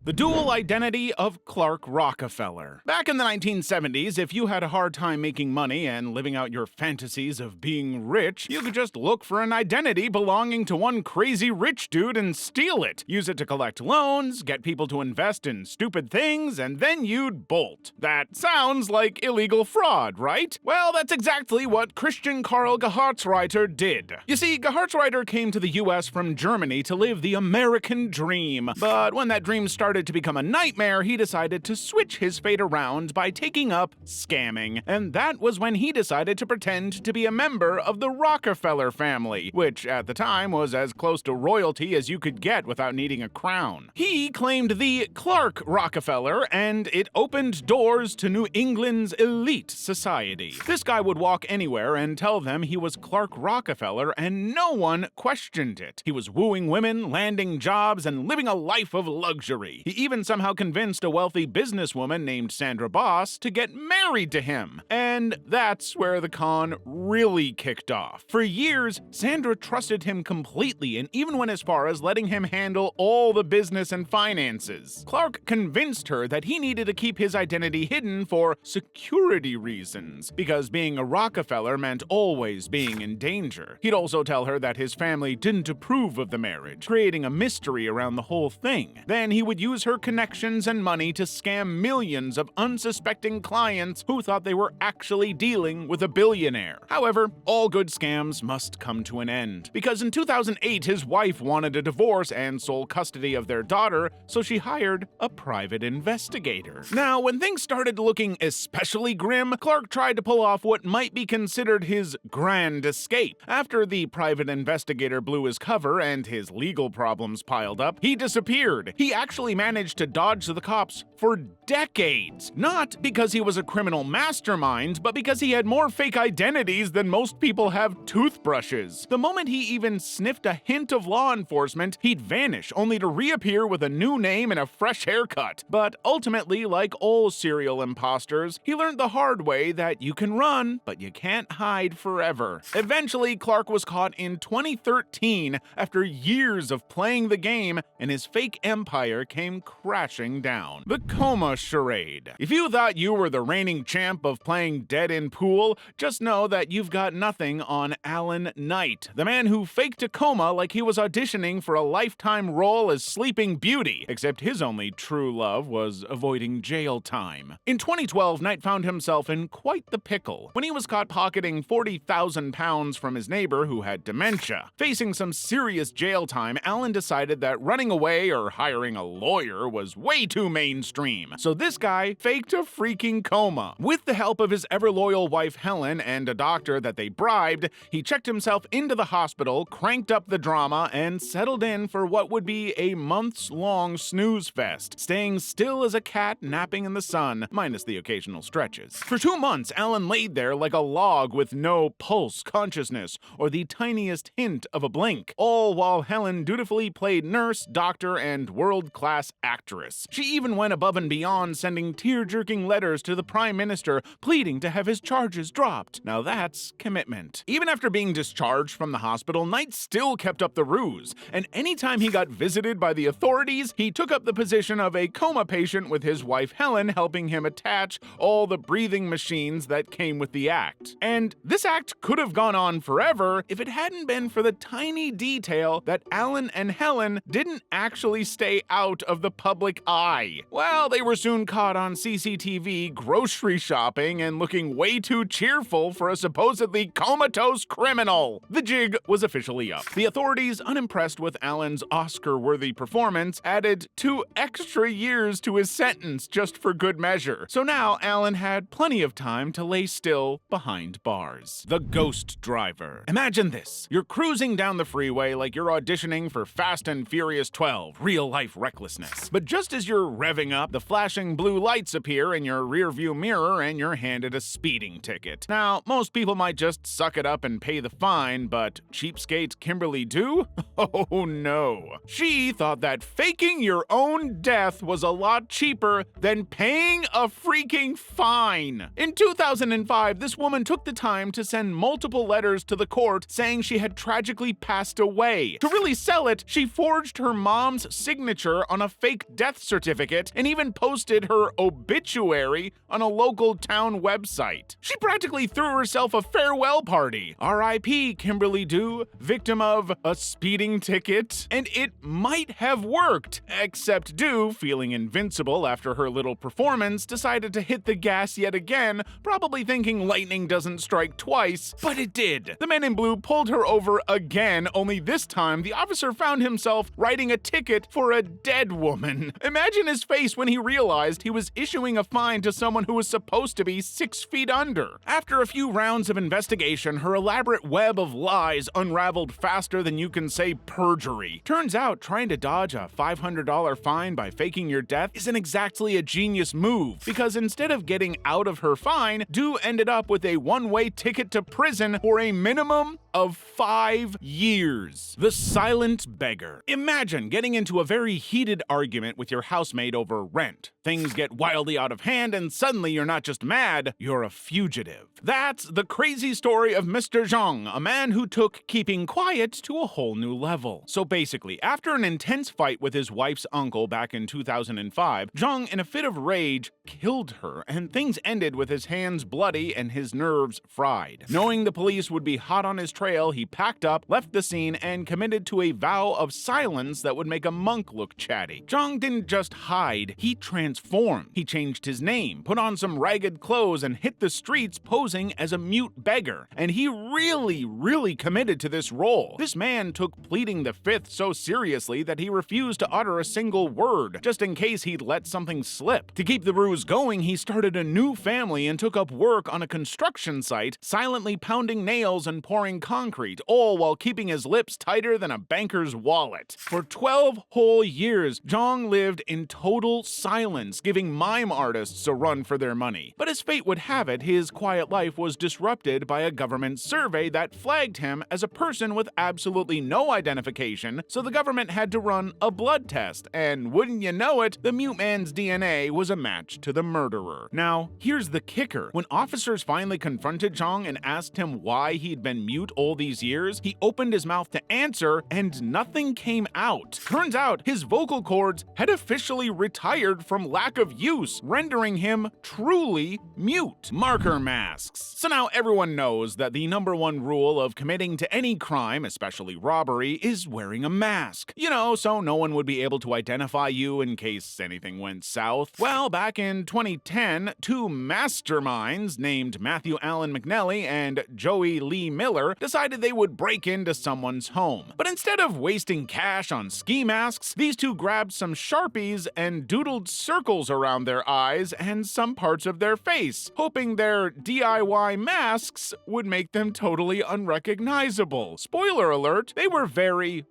The dual identity of Clark Rockefeller. Back in the 1970s, if you had a hard time making money and living out your fantasies of being rich, you could just look for an identity belonging to one crazy rich dude and steal it. Use it to collect loans, get people to invest in stupid things, and then you'd bolt. That sounds like illegal fraud, right? Well, that's exactly what Christian Karl Gehartsreiter did. You see, Gehartsreiter came to the US from Germany to live the American dream. But when that dream started to become a nightmare, he decided to switch his fate around by taking up scamming. And that was when he decided to pretend to be a member of the Rockefeller family, which at the time was as close to royalty as you could get without needing a crown. He claimed the Clark Rockefeller, and it opened doors to New England's elite society. This guy would walk anywhere and tell them he was Clark Rockefeller, and no one questioned it. He was wooing women, landing jobs, and living a life of luxury. He even somehow convinced a wealthy businesswoman named Sandra Boss to get married to him. And that's where the con really kicked off. For years, Sandra trusted him completely and even went as far as letting him handle all the business and finances. Clark convinced her that he needed to keep his identity hidden for security reasons, because being a Rockefeller meant always being in danger. He'd also tell her that his family didn't approve of the marriage, creating a mystery around the whole thing. Then he would use her connections and money to scam millions of unsuspecting clients who thought they were actually dealing with a billionaire. However, all good scams must come to an end, because in 2008 his wife wanted a divorce and sole custody of their daughter, so she hired a private investigator. Now, when things started looking especially grim, Clark tried to pull off what might be considered his grand escape. After the private investigator blew his cover and his legal problems piled up, he disappeared. He actually managed to dodge the cops for decades. Not because he was a criminal mastermind, but because he had more fake identities than most people have toothbrushes. The moment he even sniffed a hint of law enforcement, he'd vanish, only to reappear with a new name and a fresh haircut. But ultimately, like all serial imposters, he learned the hard way that you can run, but you can't hide forever. Eventually, Clark was caught in 2013 after years of playing the game, and his fake empire came crashing down. The coma charade. If you thought you were the reigning champ of playing dead in pool, just know that you've got nothing on Alan Knight, the man who faked a coma like he was auditioning for a lifetime role as Sleeping Beauty, except his only true love was avoiding jail time. In 2012, Knight found himself in quite the pickle when he was caught pocketing 40,000 pounds from his neighbor who had dementia. Facing some serious jail time, Alan decided that running away or hiring a lawyer was way too mainstream. So this guy faked a freaking coma. With the help of his ever-loyal wife Helen and a doctor that they bribed, he checked himself into the hospital, cranked up the drama, and settled in for what would be a months-long snooze fest, staying still as a cat napping in the sun, minus the occasional stretches. For 2 months, Alan laid there like a log with no pulse, consciousness, or the tiniest hint of a blink, all while Helen dutifully played nurse, doctor, and world-class actress. She even went above and beyond, sending tear-jerking letters to the Prime Minister pleading to have his charges dropped. Now that's commitment. Even after being discharged from the hospital, Knight still kept up the ruse, and anytime he got visited by the authorities, he took up the position of a coma patient with his wife Helen helping him attach all the breathing machines that came with the act. And this act could have gone on forever if it hadn't been for the tiny detail that Alan and Helen didn't actually stay out of the public eye. Well, they were soon caught on CCTV grocery shopping and looking way too cheerful for a supposedly comatose criminal. The jig was officially up. The authorities, unimpressed with Alan's Oscar-worthy performance, added 2 extra years to his sentence just for good measure. So now Alan had plenty of time to lay still behind bars. The ghost driver. Imagine this. You're cruising down the freeway like you're auditioning for Fast and Furious 12, real-life recklessness. But just as you're revving up, the flashing blue lights appear in your rearview mirror and you're handed a speeding ticket. Now, most people might just suck it up and pay the fine, but cheapskate Kimberly Do? Oh no. She thought that faking your own death was a lot cheaper than paying a freaking fine. In 2005, this woman took the time to send multiple letters to the court saying she had tragically passed away. To really sell it, she forged her mom's signature on a fake death certificate and even posted her obituary on a local town website. She practically threw herself a farewell party. R.I.P. Kimberly Dew, victim of a speeding ticket. And it might have worked, except Dew, feeling invincible after her little performance, decided to hit the gas yet again, probably thinking lightning doesn't strike twice, but it did. The men in blue pulled her over again, only this time the officer found himself writing a ticket for a dead woman. Imagine his face when he realized he was issuing a fine to someone who was supposed to be 6 feet under. After a few rounds of investigation, her elaborate web of lies unraveled faster than you can say perjury. Turns out trying to dodge a $500 fine by faking your death isn't exactly a genius move, because instead of getting out of her fine, Dew ended up with a one-way ticket to prison for a minimum of 5 years. The silent beggar. Imagine getting into a very heated argument with your housemate over rent. Things get wildly out of hand and suddenly you're not just mad, you're a fugitive. That's the crazy story of Mr. Zhang, a man who took keeping quiet to a whole new level. So basically, after an intense fight with his wife's uncle back in 2005, Zhang, in a fit of rage, killed her, and things ended with his hands bloody and his nerves fried. Knowing the police would be hot on his trail, he packed up, left the scene, and committed to a vow of silence that would make a monk look chatty. Zhang didn't just hide, he transformed. He changed his name, put on some ragged clothes, and hit the streets posing as a mute beggar. And he really committed to this role. This man took pleading the fifth so seriously that he refused to utter a single word, just in case he'd let something slip. To keep the ruse going, he started a new family and took up work on a construction site, silently pounding nails and pouring concrete, all while keeping his lips tighter than a banker's wallet. For 12 whole years, Zhang lived in total silence, giving mime artists a run for their money. But as fate would have it, his quiet life was disrupted by a government survey that flagged him as a person with absolutely no identification, so the government had to run a blood test, and wouldn't you know it, the mute man's DNA was a match to the murderer. Now, here's the kicker. When officers finally confronted Zhang and asked him why he'd been mute all these years, he opened his mouth to answer, and nothing came out. Turns out, his vocal cords had officially retired from lack of use, rendering him truly mute. Marker masks. So now everyone knows that the #1 rule of committing to any crime, especially robbery, is wearing a mask. You know, so no one would be able to identify you in case anything went south. Well, back in 2010, two masterminds named Matthew Allen McNally and Joey Lee Miller decided they would break into someone's home. But instead of wasting cash on ski masks, these two grabbed some Sharpies and doodled circles around their eyes and some parts of their face, hoping their DIY masks would make them totally unrecognizable. Spoiler alert, they were very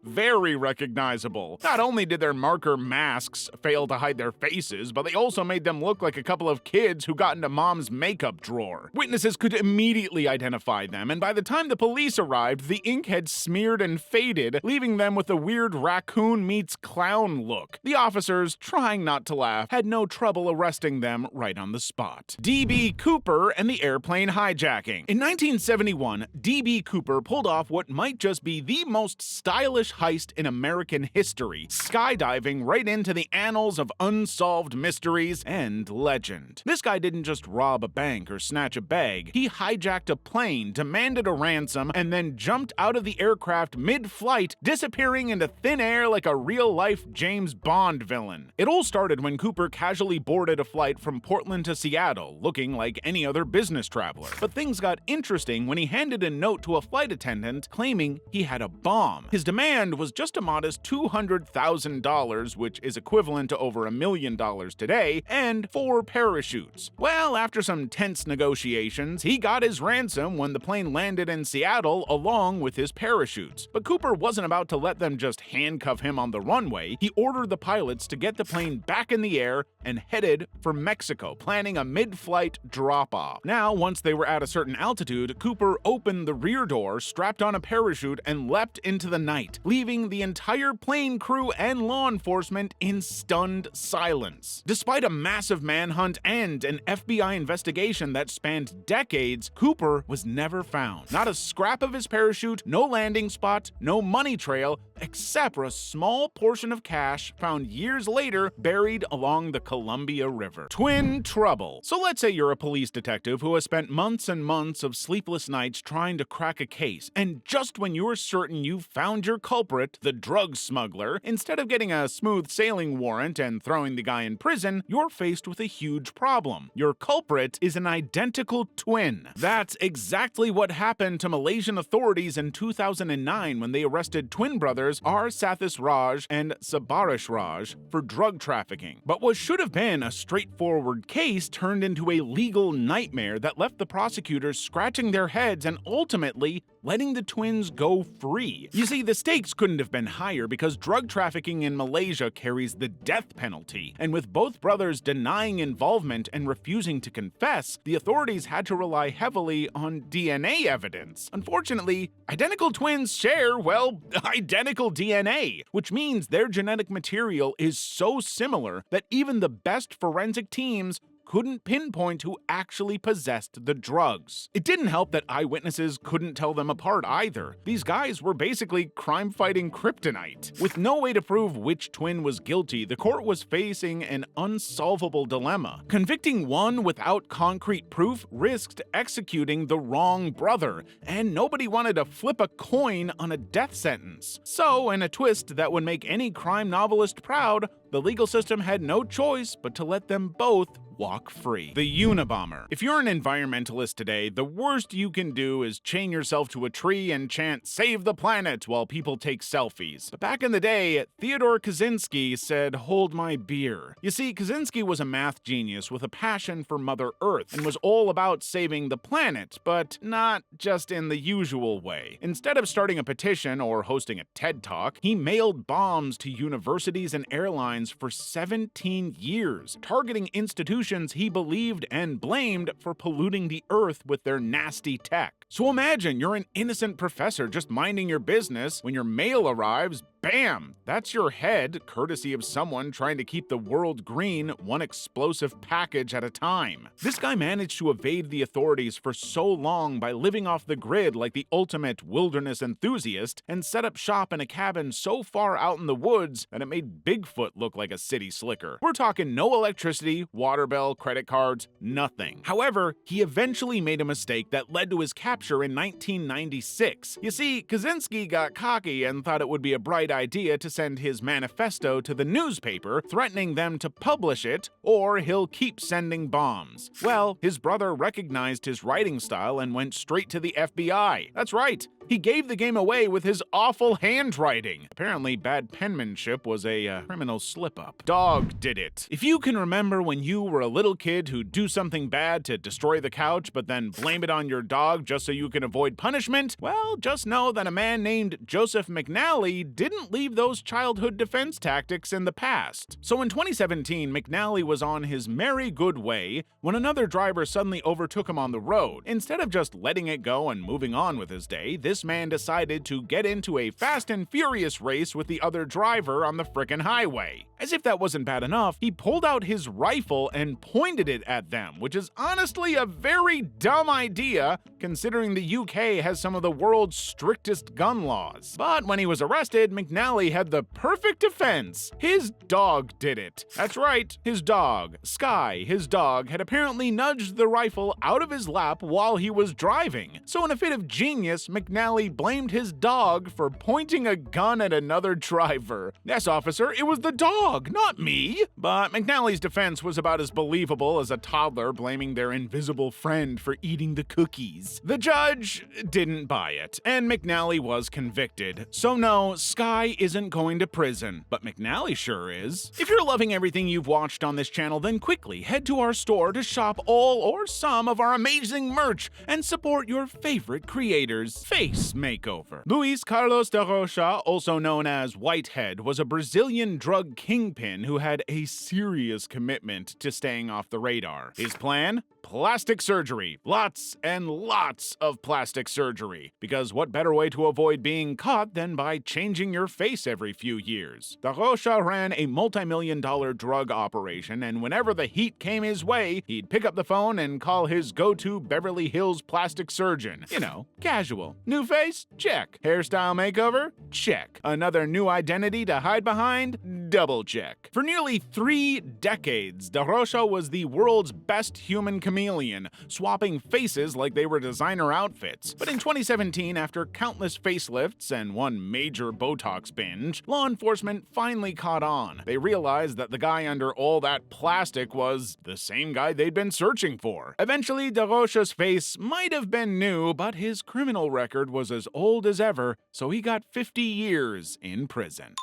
recognizable. Not only did their marker masks fail to hide their faces, but they also made them look like a couple of kids who got into mom's makeup drawer. Witnesses could immediately identify them, and by the time the police arrived, the ink had smeared and faded, leaving them with a weird raccoon meets clown look. The officers, trying not to laugh, had no trouble arresting them right on the spot. D.B. Cooper and the airplane hijacking. In 1971, D.B. Cooper pulled off what might just be the most stylish heist in American history, skydiving right into the annals of unsolved mysteries and legend. This guy didn't just rob a bank or snatch a bag, he hijacked a plane, demanded a ransom, and then jumped out of the aircraft mid-flight, disappearing into thin air like a real-life James Bond villain. It all started when Cooper casually boarded a flight from Portland to Seattle, looking like any other business traveler. But things got interesting when he handed a note to a flight attendant claiming he had a bomb. His demand was just a modest $200,000, which is equivalent to over $1 million today, and 4 parachutes. Well, after some tense negotiations, he got his ransom when the plane landed in Seattle along with his parachutes. But Cooper wasn't about to let them just handcuff him on the runway. He ordered the pilots to get the plane back in the air and headed for Mexico, planning a mid-flight drop-off. Now, once they were at a certain altitude, Cooper opened the rear door, strapped on a parachute, and leapt into the night, leaving the entire plane crew and law enforcement in stunned silence. Despite a massive manhunt and an FBI investigation that spanned decades, Cooper was never found. Not a scrap of his parachute, no landing spot, no money trail, except for a small portion of cash found years later buried along the Columbia River. Twin trouble. So let's say you're a police detective who has spent months and months of sleepless nights trying to crack a case, and just when you're certain you've found your culprit, the drug smuggler, instead of getting a smooth sailing warrant and throwing the guy in prison, you're faced with a huge problem. Your culprit is an identical twin. That's exactly what happened to Malaysian authorities in 2009 when they arrested twin brothers R. Sathis Raj and Sabarish Raj for drug trafficking. But what should have been a straightforward case turned into a legal nightmare that left the prosecutors scratching their heads and ultimately letting the twins go free. You see, the stakes couldn't have been higher because drug trafficking in Malaysia carries the death penalty, and with both brothers denying involvement and refusing to confess, the authorities had to rely heavily on DNA evidence. Unfortunately, identical twins share, well, identical DNA, which means their genetic material is so similar that even the best forensic teams couldn't pinpoint who actually possessed the drugs. It didn't help that eyewitnesses couldn't tell them apart either. These guys were basically crime-fighting kryptonite. With no way to prove which twin was guilty, the court was facing an unsolvable dilemma. Convicting one without concrete proof risked executing the wrong brother, and nobody wanted to flip a coin on a death sentence. So, in a twist that would make any crime novelist proud, the legal system had no choice but to let them both walk free. The Unabomber. If you're an environmentalist today, the worst you can do is chain yourself to a tree and chant "Save the planet" while people take selfies. But back in the day, Theodore Kaczynski said, "Hold my beer." You see, Kaczynski was a math genius with a passion for Mother Earth and was all about saving the planet, but not just in the usual way. Instead of starting a petition or hosting a TED Talk, he mailed bombs to universities and airlines for 17 years, targeting institutions he believed and blamed for polluting the earth with their nasty tech. So imagine you're an innocent professor just minding your business. When your mail arrives, bam! That's your head, courtesy of someone trying to keep the world green, one explosive package at a time. This guy managed to evade the authorities for so long by living off the grid like the ultimate wilderness enthusiast, and set up shop in a cabin so far out in the woods that it made Bigfoot look like a city slicker. We're talking no electricity, water bill, credit cards, nothing. However, he eventually made a mistake that led to his capture in 1996. You see, Kaczynski got cocky and thought it would be a bright idea to send his manifesto to the newspaper, threatening them to publish it, or he'll keep sending bombs. Well, his brother recognized his writing style and went straight to the FBI. That's right, he gave the game away with his awful handwriting. Apparently, bad penmanship was a criminal slip-up. Dog did it. If you can remember when you were a little kid who'd do something bad to destroy the couch, but then blame it on your dog just so you can avoid punishment, well, just know that a man named Joseph McNally didn't leave those childhood defense tactics in the past. So in 2017, McNally was on his merry good way when another driver suddenly overtook him on the road. Instead of just letting it go and moving on with his day, this man decided to get into a fast and furious race with the other driver on the frickin' highway. As if that wasn't bad enough, he pulled out his rifle and pointed it at them, which is honestly a very dumb idea considering the UK has some of the world's strictest gun laws. But when he was arrested, McNally had the perfect defense. His dog did it. That's right, his dog. Sky, his dog, had apparently nudged the rifle out of his lap while he was driving. So in a fit of genius, McNally blamed his dog for pointing a gun at another driver. Yes, officer, it was the dog, not me. But McNally's defense was about as believable as a toddler blaming their invisible friend for eating the cookies. The judge didn't buy it, and McNally was convicted. So no, Sky isn't going to prison, but McNally sure is. If you're loving everything you've watched on this channel, then quickly head to our store to shop all or some of our amazing merch and support your favorite creators. Face makeover. Luis Carlos de Rocha, also known as Whitehead, was a Brazilian drug kingpin who had a serious commitment to staying off the radar. His plan? plastic surgery. Lots and lots of plastic surgery. Because what better way to avoid being caught than by changing your face every few years? Da Rocha ran a multi-million-dollar drug operation, and whenever the heat came his way, he'd pick up the phone and call his go-to Beverly Hills plastic surgeon. You know, casual. New face? Check. Hairstyle makeover? Check. Another new identity to hide behind? Double check. For nearly 3 decades, Da Rocha was the world's best human chameleon, swapping faces like they were designer outfits. But in 2017, after countless facelifts and one major Botox binge, law enforcement finally caught on. They realized that the guy under all that plastic was the same guy they'd been searching for. Eventually, Da Rocha's face might have been new, but his criminal record was as old as ever, so he got 50 years in prison.